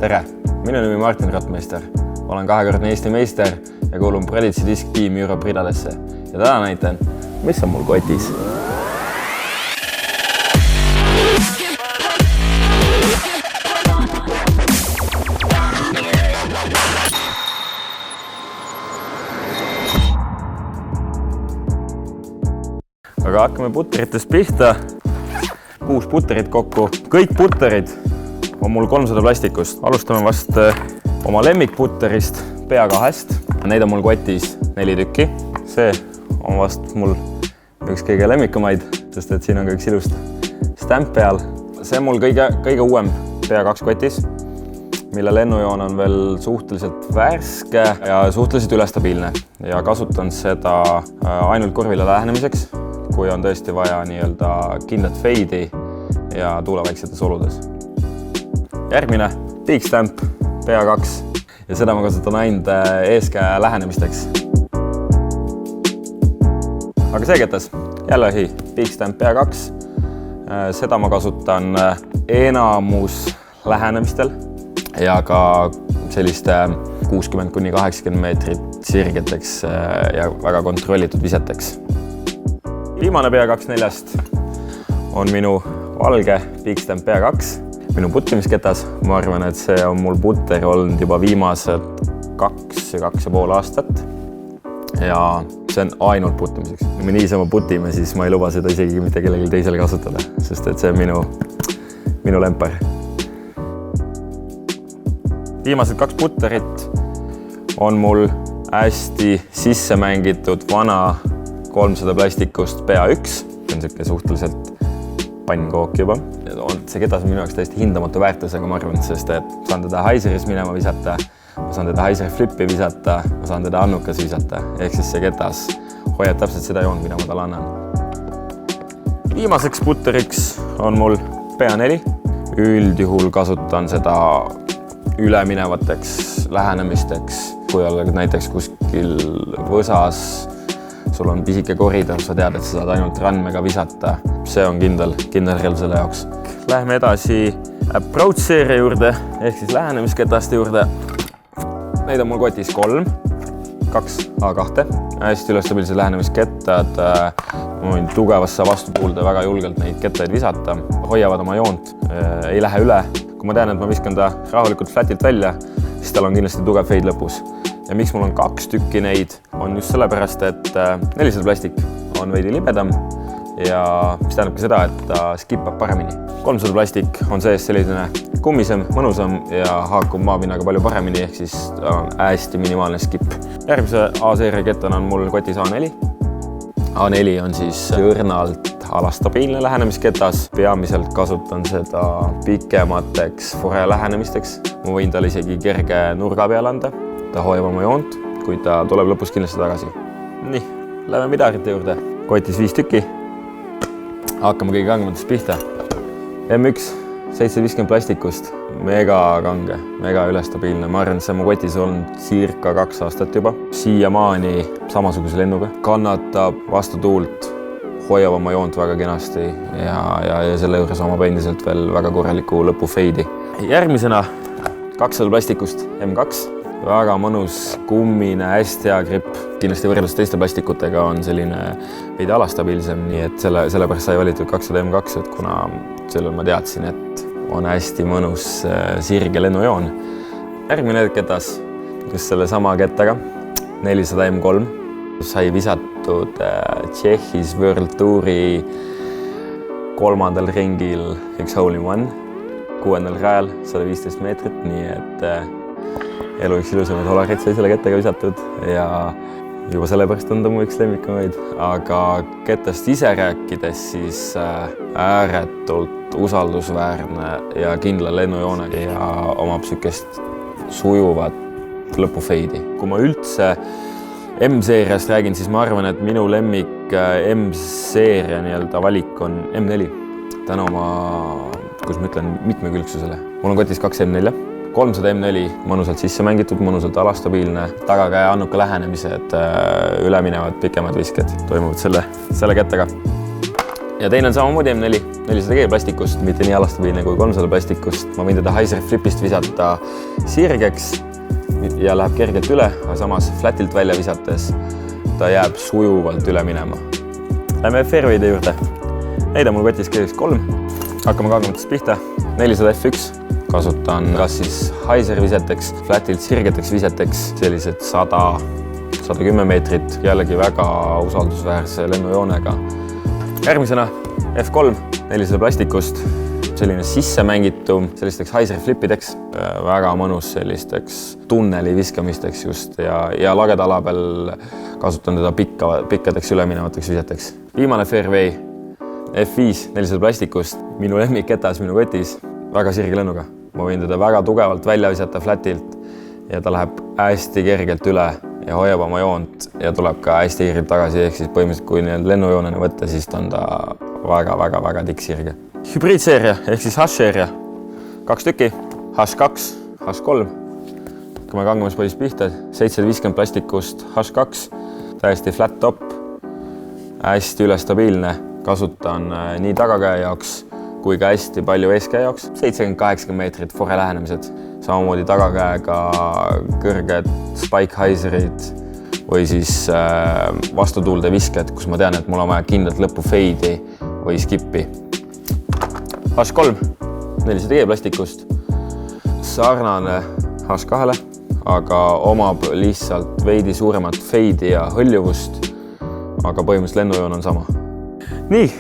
Tere! Minu nimi Martin Rotmeister. Olen 2-kordne Eesti meister ja kuulun Predici Disc Team Europe ridadesse. Ja täna näitan, mis on mul kotis. Aga hakkame putteritest pihta. 6 putterit kokku. Kõik putterid on mul 300 plastikust. Alustame vast oma lemmikputterist PA2. Neid on mul kotis 4 tükki. See on vast mul üks kõige lemmikumaid, sest et siin on ka üks ilust stamp peal. See on mul kõige uuem PA2 kotis, mille lennujoon on veel suhteliselt värske ja suhteliselt ülestabiilne. Ja kasutan seda ainult korvile lähenemiseks, kui on tõesti vaja kindlat feidi ja tuuleväiksetes oludes. Järgmine Big Stamp PA2 ja seda ma kasutan ainult eeskäe lähenemisteks. Aga see ketas, jälle Big Stamp PA2. Seda ma kasutan enamus lähenemistel ja ka selliste 60–80 meetrit sirgeteks ja väga kontrollitud viseteks. Viimane PA2-4 on minu valge Big Stamp PA2. Minu puttimisketas, ma arvan, et see on mul putter olnud juba viimased 2–2,5 aastat. Ja see on ainult puttimiseks. Kui me niisama putime, siis ma ei luba seda isegi mitte kellelgi teisele kasutada, sest et see on minu lempar. Viimased 2 putterit on mul hästi sisse mängitud vana 300 plastikust PA1. See on selline suhteliselt pannkook juba. See ketas on minu jaoks täiesti hindamatu väärtusega, ma arvan, sest et saan teda Heiseris minema visata, ma saan teda Heiseri flippi visata, ma saan teda annukas visata. Ehk siis see ketas hoiab täpselt seda joont, mida ma talle annan. Viimaseks putteriks on mul PA4. Üldjuhul kasutan seda üleminevateks lähenemisteks, kui oled näiteks kuskil võsas, sul on pisike koridor, sa tead, et sa saad ainult randmega visata. See on kindel relv selle jaoks. Läheme edasi approach seeria juurde, ehk siis lähenemisketaste juurde. Neid on mul kotis 3, 2 A2. Hästi ülestabiilsed lähenemiskettad. Ma võin tugevasse vastutuulde väga julgelt neid kettaid visata. Hoiavad oma joont, ei lähe üle. Kui ma tean, et ma viskan ta rahulikult flatilt välja, siis tal on kindlasti tugev feid lõpus. Ja miks mul on 2 tükki neid, on just sellepärast, et 400 plastik on veidi libedam ja mis tähendab ka seda, et ta skippab paremini. 300 plastik on sees selline kummisem, mõnusam ja haakub maapinnaga palju paremini, ehk siis on hästi minimaalne skip. Järgmise A-seeria kettana on mul kotis A4. A4 on siis õrnalt alastabiilne lähenemisketas. Peamiselt kasutan seda pikemateks fore lähenemisteks. Ma võin talle isegi kerge nurga peale anda. Ta hoiab oma joont, kui ta tuleb lõpus kindlasti tagasi. Nii, läheme midarite juurde. Kotis 5 tükki. Hakkame kõige kangematest pihta. M1 750 plastikust. Mega kange, mega ülestabiilne. Ma arvan, et see on mu kotis olnud circa 2 aastat juba. Siiamaani samasuguse lennuga. Kannatab vastu tuult, hoiab oma joont väga kenasti ja selle juures omab endiselt veel väga korraliku lõpufeidi. Järgmisena 200 plastikust M2. Väga mõnus, kummine, hästi hea gripp. Kindlasti võrreldes teiste plastikutega on selline veidi alastabiilsem, nii et sellepärast sai valitud 200 M2, et kuna sellel ma teadsin, et on hästi mõnus sirge lennujoon. Järgmine ketas, just selle sama kettaga, 400 M3. Sai visatud Tšehhis World Touri 3. ringil üks hole in one, 6. rajal 115 meetrit, nii et elu üks ilusamaid holareid sai selle kettaga visatud ja juba sellepärast on ta mu üks lemmikumaid. Aga kettast ise rääkides, siis ääretult usaldusväärne ja kindla lennujoonega ja omab sükest sujuvat lõpufeidi. Kui ma üldse M-seeriast räägin, siis ma arvan, et minu lemmik M-seeria valik on M4. Täna oma, kus ma ütlen, mitmekülgsusele. Mul on kotis 2 M4. 300 M4 mõnusalt sisse mängitud, mõnusalt alastabiilne, tagakäe annuka lähenemised, üleminevad pikemad visked toimuvad selle kettaga. Ja teine on samamoodi M4. 400G plastikust, mitte nii alastabiilne kui 300 plastikust. Ma võin teda Hyzeri flipist visata sirgeks ja läheb kergelt üle, aga samas flatilt välja visates ta jääb sujuvalt üle minema. Lähme fairway'de juurde. Neid on mul kotis kõigeks 3. Hakkame kaugematest pihta. 400 F1 kasutan kas siis Hyzeri viseteks, flatilt sirgeteks viseteks, sellised 100-110 meetrit, jällegi väga usaldusväärse lennujoonega. Järgmisena F3, 400 plastikust, selline sisse mängitum, sellisteks Hyzeri flippideks, väga mõnus sellisteks tunneli viskamisteks just ja lageda peal kasutan teda pikkadeks üleminevateks viseteks. Viimane fairway F5, 400 plastikust, minu lemmikketas minu kotis, väga sirge lennuga. Ma võin teda väga tugevalt välja visata flatilt ja ta läheb hästi kergelt üle ja hoiab oma joont ja tuleb ka hästi kiirelt tagasi, ehk siis põhimõtteliselt kui lennujoonena võtta, siis on ta väga tikksirge. Hübriidseeria ehk siis H-seeria, 2 tükki, H2, H3. Hakkame kangemas poisist pihta, 750 plastikust H2, täiesti flat top, hästi ülestabiilne, kasutan nii tagakäe jaoks kui ka hästi palju eeskäe jaoks, 70-80 meetrit fore lähenemised, samamoodi tagakäega kõrged spike Hyzerid või siis vastutuulde visked, kus ma tean, et mul on vaja kindlalt lõppu feidi või skippi. H3, 400G plastikust, sarnane H2-le, aga omab lihtsalt veidi suuremat feidi ja hõljuvust, aga põhimõtteliselt lennujoon on sama. Nii,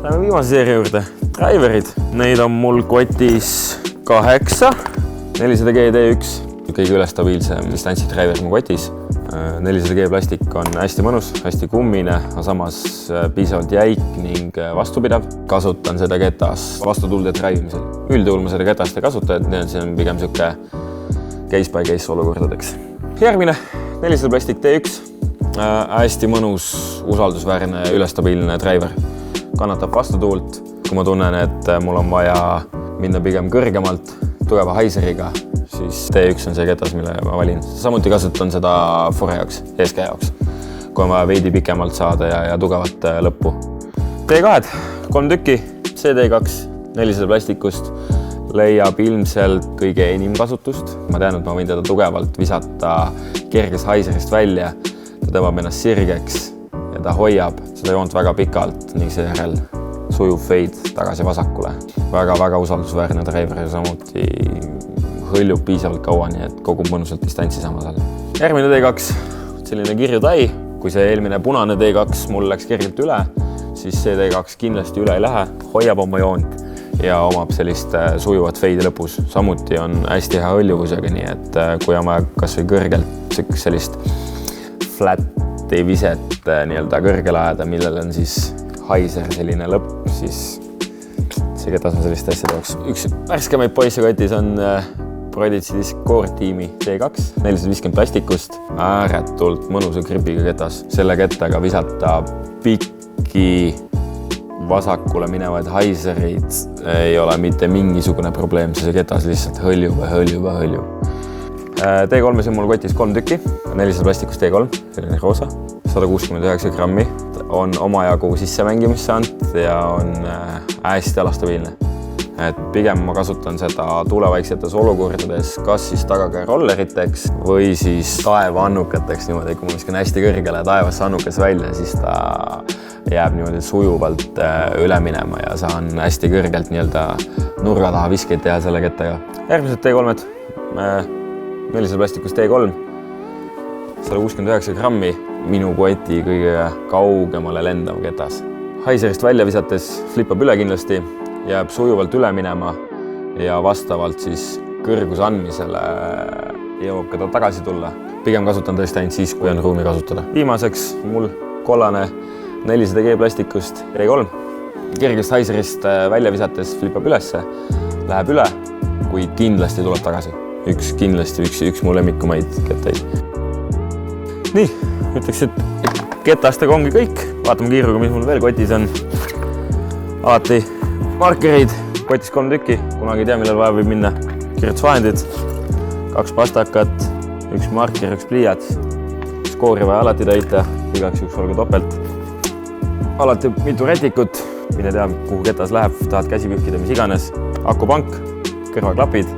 lähme viimase seeria juurde. Driverid, neid on mul kotis 8, 400G D1, kõige ülestabiilsem distantsi driver mu kotis. 400G plastik on hästi mõnus, hästi kummine, aga samas piisavalt jäik ning vastupidav. Kasutan seda ketas vastutulde drivemisel. Üldjuhul ma seda ketast ei kasuta, et see on pigem siuke case by case olukordadeks. Järgmine, 400 plastik D1, hästi mõnus, usaldusväärne, ülestabiilne driver. Kannatab vastutuult. Kui ma tunnen, et mul on vaja minna pigem kõrgemalt tugeva Hyzeriga, siis D1 on see ketas, mille ma valin. Samuti kasutan seda fore jaoks, eeskäe jaoks, kui on vaja veidi pikemalt saada ja tugevat lõppu. D2, 3 tükki, CD2, 400 plastikust, leiab ilmselt kõige enim kasutust. Ma tean, et ma võin teda tugevalt visata kerges Hyzerist välja, ta tõmbab ennast sirgeks ja ta hoiab seda joont väga pikalt ning seejärel sujuv feid tagasi vasakule. Väga usaldusväärne driver ja samuti hõljub piisavalt kaua, nii et kogub mõnusalt distantsi samas all. Järgmine D2, selline kirju tai. Kui see eelmine punane D2 mul läks kergelt üle, siis see D2 kindlasti üle ei lähe, hoiab oma joont ja omab sellist sujuvat feidi lõpus. Samuti on hästi hea hõljuvusega, nii et kui on vaja kas või kõrgelt sellist flati viset nii-öelda kõrgele ajada, millel on siis Hyzer selline lõpp, siis see ketas on sellist asja tooks. Üks värskemaid poisse kotis on Proditsi Disc Core tiimi D2, 450 plastikust, ääretult mõnusa gripiga ketas. Selle kettaga visata pikki vasakule minevaid Hyzerid ei ole mitte mingisugune probleem, see ketas lihtsalt hõljub. D3 on mul kotis 3 tükki, 400 plastikust D3, selline roosa, 169 grammi, on omajagu sissemängimist saanud ja on hästi alastabiilne. Et pigem ma kasutan seda tuulevaiksetes olukordades kas siis tagakäe rolleriteks või siis taevaannukateks niimoodi, kui ma viskan hästi kõrgele taevasse annukas välja, siis ta jääb niimoodi sujuvalt üle minema ja saan hästi kõrgelt nii-öelda nurga taha viskeid teha selle kettaga. Järgmised D3-d, 400 plastikust D3, 169 grammi, minu koti kõige kaugemale lendav ketas. Hyzerist välja visates flipab üle kindlasti, jääb sujuvalt üle minema ja vastavalt siis kõrguse andmisele jõuab ka ta tagasi tulla. Pigem kasutan tõesti ainult siis, kui on ruumi kasutada. Viimaseks mul kollane 400G plastikust D3. Kergest Hyzerist välja visates flipab ülesse, läheb üle, kuid kindlasti tuleb tagasi. Üks mu lemmikumaid kettaid. Nii, ütleks, et ketastega ongi kõik. Vaatame kiiruga, mis mul veel kotis on. Alati markerid, kotis 3 tükki, kunagi ei tea, millal vaja võib minna. Kirjutusvahendid, 2 pastakat, 1 marker, 1 pliiats. Skoori vaja alati täita, igaks üks olgu topelt. Alati mitu rätikut, mine tea, kuhu ketas läheb, tahad käsi pühkida, mis iganes. Akupank, kõrvaklapid.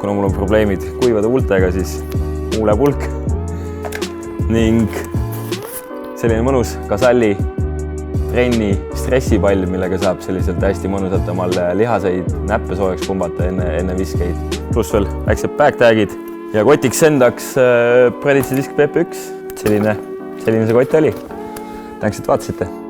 Kuna mul on probleemid kuivade huultega, siis huulepulk. Ning selline mõnus Gasalli trenni stressipall, millega saab selliselt hästi mõnusalt omal lihaseid näppe soojaks pumbata enne viskeid. Pluss veel väiksed backtagid ja kotiks endaks Preditsi Disk PP1. Selline see kott oli. Tänks, et vaatasite.